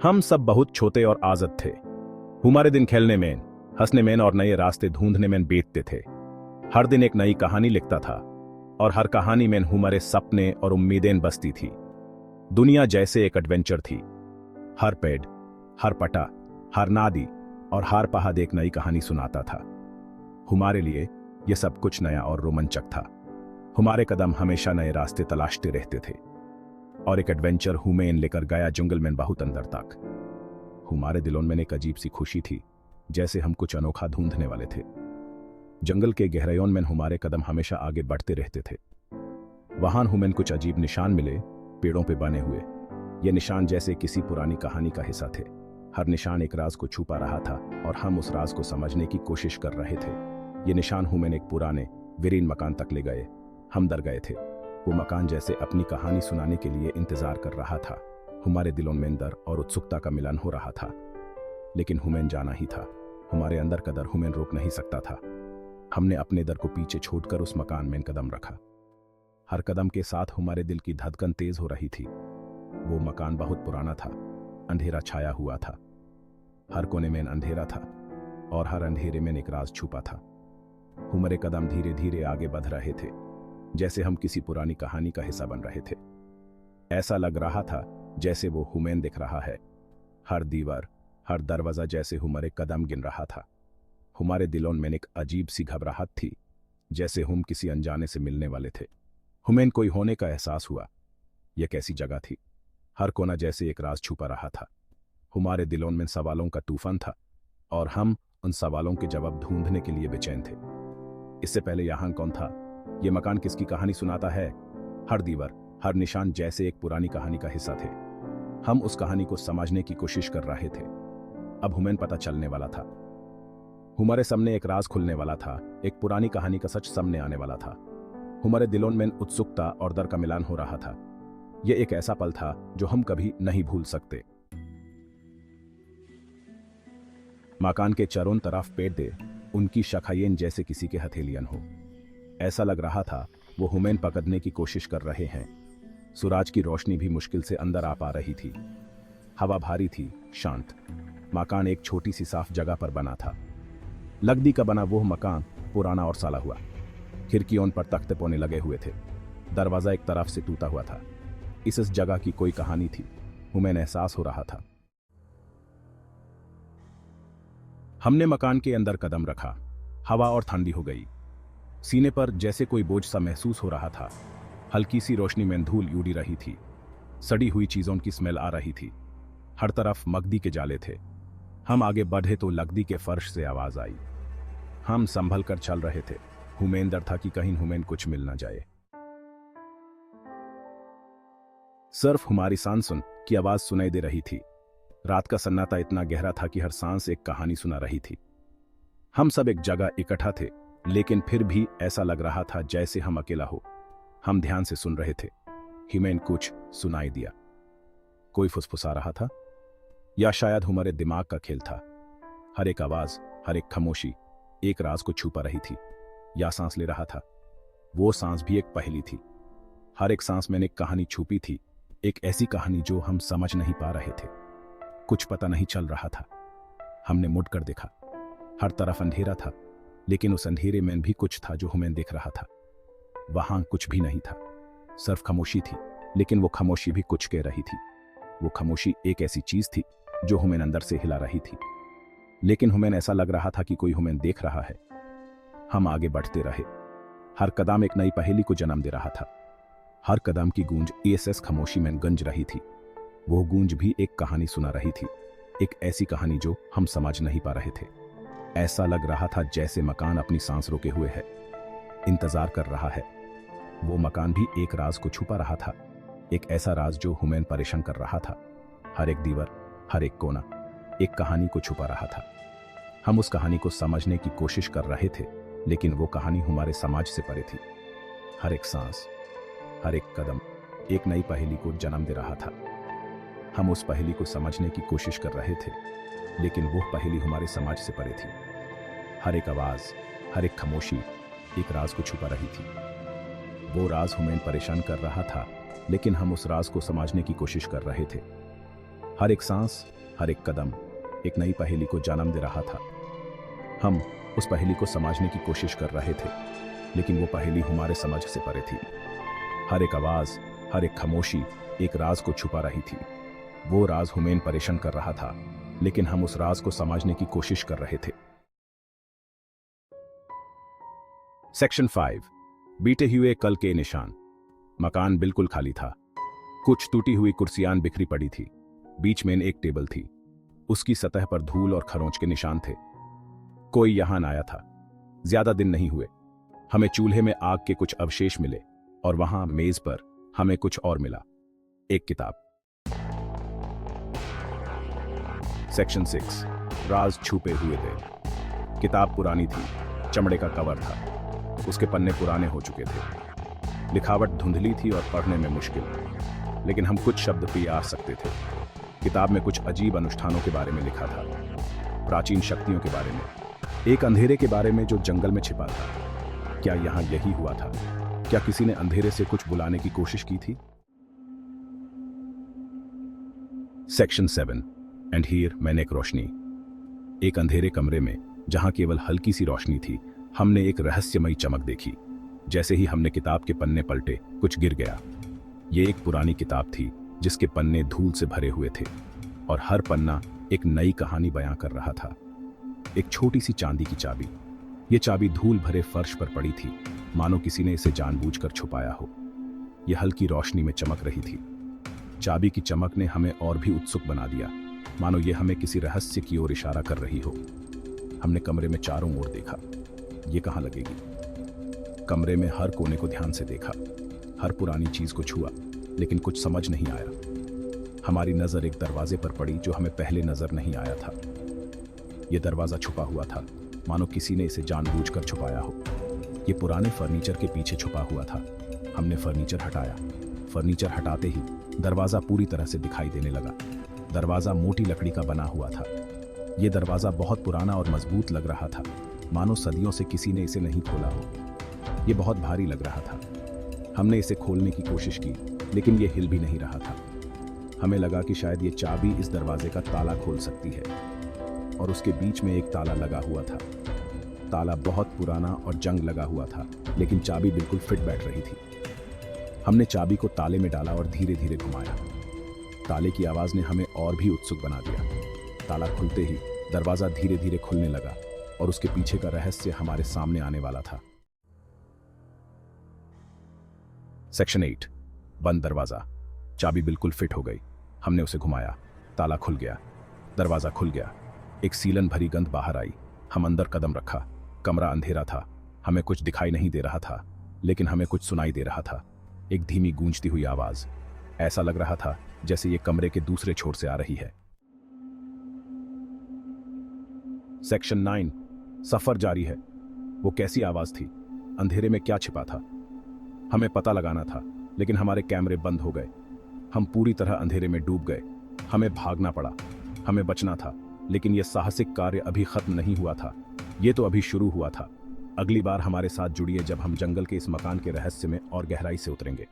हम सब बहुत छोटे और आज़ाद थे। हमारे दिन खेलने में, हंसने में और नए रास्ते ढूंढने में बीतते थे। हर दिन एक नई कहानी लिखता था और हर कहानी में हमारे सपने और उम्मीदें बसती थी। दुनिया जैसे एक एडवेंचर थी। हर पेड़, हर पटा, हर नादी और हर पहाड़ एक नई कहानी सुनाता था। हमारे लिए यह सब कुछ नया और रोमांचक था। हमारे कदम हमेशा नए रास्ते तलाशते रहते थे और एक एडवेंचर हुमेन लेकर गया जंगल में बहुत अंदर तक। हमारे दिलों में एक अजीब सी खुशी थी, जैसे हम कुछ अनोखा ढूंढने वाले थे। जंगल के गहराइयों में हमारे कदम हमेशा आगे बढ़ते रहते थे। वहां हमें कुछ अजीब निशान मिले, पेड़ों पे बने हुए। ये निशान जैसे किसी पुरानी कहानी का हिस्सा थे। हर निशान एक राज को छुपा रहा था और हम उस राज को समझने की कोशिश कर रहे थे। ये निशान हमें एक पुराने वीरान मकान तक ले गए। हम डर गए थे। वो मकान जैसे अपनी कहानी सुनाने के लिए इंतजार कर रहा था। हमारे दिलों में डर और उत्सुकता का मिलन हो रहा था, लेकिन हमें जाना ही था। हमारे अंदर का डर हमें रोक नहीं सकता था। हमने अपने डर को पीछे छोड़कर उस मकान में कदम रखा। हर कदम के साथ हमारे दिल की धड़कन तेज हो रही थी। वो मकान बहुत पुराना था, अंधेरा छाया हुआ था। हर कोने में अंधेरा था और हर अंधेरे में एक राज छुपा था। हमारे कदम धीरे धीरे आगे बढ़ रहे थे, जैसे हम किसी पुरानी कहानी का हिस्सा बन रहे थे। ऐसा लग रहा था जैसे वो हमें दिख रहा है। हर दीवार, हर दरवाजा जैसे हमारे कदम गिन रहा था। हमारे दिलों में एक अजीब सी घबराहट थी, जैसे हम किसी अनजाने से मिलने वाले थे। हमें कोई होने का एहसास हुआ। यह कैसी जगह थी? हर कोना जैसे एक राज छुपा रहा था। हमारे दिलों में सवालों का तूफान था और हम उन सवालों के जवाब ढूंढने के लिए बेचैन थे। इससे पहले यहाँ कौन था? ये मकान किसकी कहानी सुनाता है? हर दीवार, हर निशान जैसे एक पुरानी कहानी का हिस्सा थे। हम उस कहानी को समझने की कोशिश कर रहे थे। अब हमें पता चलने वाला था। हमारे सामने एक राज खुलने वाला था। एक पुरानी कहानी का सच सामने आने वाला था। हमारे दिलों में उत्सुकता और डर का मिलान हो रहा था। यह एक ऐसा पल था जो हम कभी नहीं भूल सकते। मकान के चारों तरफ पेड़ थे, उनकी शाखाएं जैसे किसी के हथेलियां हो। ऐसा लग रहा था वो हमें पकड़ने की कोशिश कर रहे हैं। सूरज की रोशनी भी मुश्किल से अंदर आ पा रही थी। हवा भारी थी, शांत। मकान एक छोटी सी साफ जगह पर बना था। लकड़ी का बना वो मकान पुराना और साला हुआ। खिड़कियों पर तख्ते पौने लगे हुए थे। दरवाजा एक तरफ से टूटा हुआ था। इस जगह की कोई कहानी थी, हमें एहसास हो रहा था। हमने मकान के अंदर कदम रखा। हवा और ठंडी हो गई। सीने पर जैसे कोई बोझ सा महसूस हो रहा था। हल्की सी रोशनी में धूल उड़ी रही थी। सड़ी हुई चीजों की स्मेल आ रही थी। हर तरफ मकड़ी के जाले थे। हम आगे बढ़े तो लकड़ी के फर्श से आवाज आई। हम संभल कर चल रहे थे। हमें डर था कि कहीं हमें कुछ मिल ना जाए। सिर्फ हमारी सांसों की आवाज सुनाई दे रही थी। रात का सन्नाटा इतना गहरा था कि हर सांस एक कहानी सुना रही थी। हम सब एक जगह इकट्ठा थे, लेकिन फिर भी ऐसा लग रहा था जैसे हम अकेला हो। हम ध्यान से सुन रहे थे। हमें कुछ सुनाई दिया। कोई फुसफुसा रहा था, या शायद हमारे दिमाग का खेल था। हर एक आवाज, हर एक खामोशी एक राज को छुपा रही थी। या सांस ले रहा था। वो सांस भी एक पहेली थी। हर एक सांस में एक कहानी छुपी थी, एक ऐसी कहानी जो हम समझ नहीं पा रहे थे। कुछ पता नहीं चल रहा था। हमने मुड़कर देखा। हर तरफ अंधेरा था, लेकिन उस अंधेरे में भी कुछ था जो हमें दिख रहा था। वहां कुछ भी नहीं था, सिर्फ खामोशी थी, लेकिन वो खामोशी भी कुछ कह रही थी। वो खामोशी एक ऐसी चीज थी जो हमें अंदर से हिला रही थी, लेकिन हमें ऐसा लग रहा था कि कोई हमें देख रहा है। हम आगे बढ़ते रहे। हर कदम एक नई पहेली को जन्म दे रहा था। हर कदम की गूंज एस खामोशी में गूंज रही थी। वो गूंज भी एक कहानी सुना रही थी, एक ऐसी कहानी जो हम समझ नहीं पा रहे थे। ऐसा लग रहा था जैसे मकान अपनी सांस रोके हुए है, इंतजार कर रहा है। वो मकान भी एक राज को छुपा रहा था, एक ऐसा राज जो हमें परेशान कर रहा था। हर एक दीवार, हर एक कोना एक कहानी को छुपा रहा था। हम उस कहानी को समझने की कोशिश कर रहे थे, लेकिन वो कहानी हमारे समाज से परे थी। हर एक सांस, हर एक कदम एक नई पहेली को जन्म दे रहा था। हम उस पहेली को समझने की कोशिश कर रहे थे, लेकिन वो पहेली हमारे समाज से परे थी। हर एक आवाज, हर एक खामोशी एक राज को छुपा रही थी। वो राज हमें परेशान कर रहा था, लेकिन हम उस राज को समझने की कोशिश कर रहे थे। हर एक सांस, हर एक कदम एक नई पहेली को जन्म दे रहा था। हम उस पहेली को समझने की कोशिश कर रहे थे, लेकिन वो पहेली हमारे समझ से परे थी। हर एक आवाज, हर एक खामोशी एक राज को छुपा रही थी। वो राज हमें परेशान कर रहा था, लेकिन हम उस राज को समझने की कोशिश कर रहे थे। सेक्शन 5, बीते हुए कल के निशान। मकान बिल्कुल खाली था। कुछ टूटी हुई कुर्सियां बिखरी पड़ी थी। बीच में एक टेबल थी। उसकी सतह पर धूल और खरोंच के निशान थे। कोई यहां आया था। ज्यादा दिन नहीं हुए। हमें चूल्हे में आग के कुछ अवशेष मिले और वहां मेज पर हमें कुछ और मिला, एक किताब। सेक्शन 6, राज छुपे हुए थे। किताब पुरानी थी, चमड़े का कवर था, उसके पन्ने पुराने हो चुके थे। लिखावट धुंधली थी और पढ़ने में मुश्किल, लेकिन हम कुछ शब्द भी आ सकते थे। किताब में कुछ अजीब अनुष्ठानों के बारे में लिखा था, प्राचीन शक्तियों के बारे में, एक अंधेरे के बारे में जो जंगल में छिपा था। क्या यहां यही हुआ था? क्या किसी ने अंधेरे से कुछ बुलाने की कोशिश की थी? सेक्शन 7, एंड हियर मैंने एक रोशनी। एक अंधेरे कमरे में जहां केवल हल्की सी रोशनी थी, हमने एक रहस्यमयी चमक देखी। जैसे ही हमने किताब के पन्ने पलटे, कुछ गिर गया। ये एक पुरानी किताब थी जिसके पन्ने धूल से भरे हुए थे और हर पन्ना एक नई कहानी बयां कर रहा था। एक छोटी सी चांदी की चाबी। ये चाबी धूल भरे फर्श पर पड़ी थी, मानो किसी ने इसे जानबूझकर छुपाया हो। यह हल्की रोशनी में चमक रही थी। चाबी की चमक ने हमें और भी उत्सुक बना दिया, मानो यह हमें किसी रहस्य की ओर इशारा कर रही हो। हमने कमरे में चारों ओर देखा। ये कहाँ लगेगी? कमरे में हर कोने को ध्यान से देखा, हर पुरानी चीज को छुआ, लेकिन कुछ समझ नहीं आया। हमारी नजर एक दरवाजे पर पड़ी जो हमें पहले नजर नहीं आया था। यह दरवाजा छुपा हुआ था, मानो किसी ने इसे जानबूझकर छुपाया हो। यह पुराने फर्नीचर के पीछे छुपा हुआ था। हमने फर्नीचर हटाया। फर्नीचर हटाते ही दरवाजा पूरी तरह से दिखाई देने लगा। दरवाजा मोटी लकड़ी का बना हुआ था। यह दरवाजा बहुत पुराना और मजबूत लग रहा था, मानो सदियों से किसी ने इसे नहीं खोला हो। यह बहुत भारी लग रहा था। हमने इसे खोलने की कोशिश की, लेकिन यह हिल भी नहीं रहा था। हमें लगा कि शायद ये चाबी इस दरवाजे का ताला खोल सकती है, और उसके बीच में एक ताला लगा हुआ था। ताला बहुत पुराना और जंग लगा हुआ था, लेकिन चाबी बिल्कुल फिट बैठ रही थी। हमने चाबी को ताले में डाला और धीरे धीरे घुमाया। ताले की आवाज ने हमें और भी उत्सुक बना दिया। ताला खुलते ही दरवाजा धीरे धीरे खुलने लगा और उसके पीछे का रहस्य हमारे सामने आने वाला था। सेक्शन 8, बंद दरवाजा। चाबी बिल्कुल फिट हो गई। हमने उसे घुमाया। ताला खुल गया। दरवाजा खुल गया। एक सीलन भरी गंध बाहर आई। हम अंदर कदम रखा। कमरा अंधेरा था। हमें कुछ दिखाई नहीं दे रहा था, लेकिन हमें कुछ सुनाई दे रहा था। एक धीमी गूंजती हुई आवाज। ऐसा लग रहा था जैसे ये कमरे के दूसरे छोर से आ रही है। सेक्शन 9, सफर जारी है। वो कैसी आवाज थी? अंधेरे में क्या छिपा था? हमें पता लगाना था, लेकिन हमारे कैमरे बंद हो गए। हम पूरी तरह अंधेरे में डूब गए। हमें भागना पड़ा। हमें बचना था, लेकिन यह साहसिक कार्य अभी खत्म नहीं हुआ था। यह तो अभी शुरू हुआ था। अगली बार हमारे साथ जुड़िए जब हम जंगल के इस मकान के रहस्य में और गहराई से उतरेंगे।